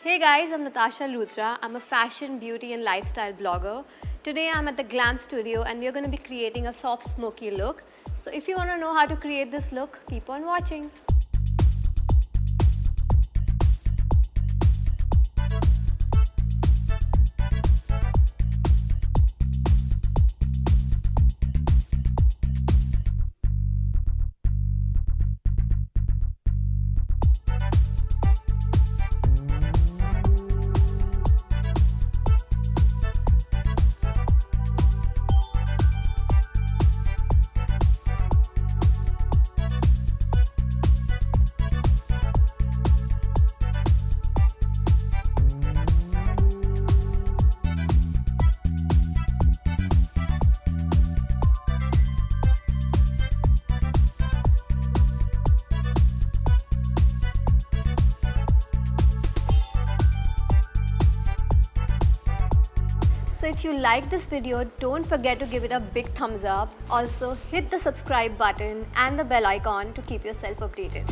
Hey guys, I'm Natasha Luthra. I'm a fashion, beauty and lifestyle blogger. Today I'm at the Glam studio and we're going to be creating a soft smoky look. So if you want to know how to create this look, keep on watching. So if you like this video, don't forget to give it a big thumbs up. Also hit the subscribe button and the bell icon to keep yourself updated.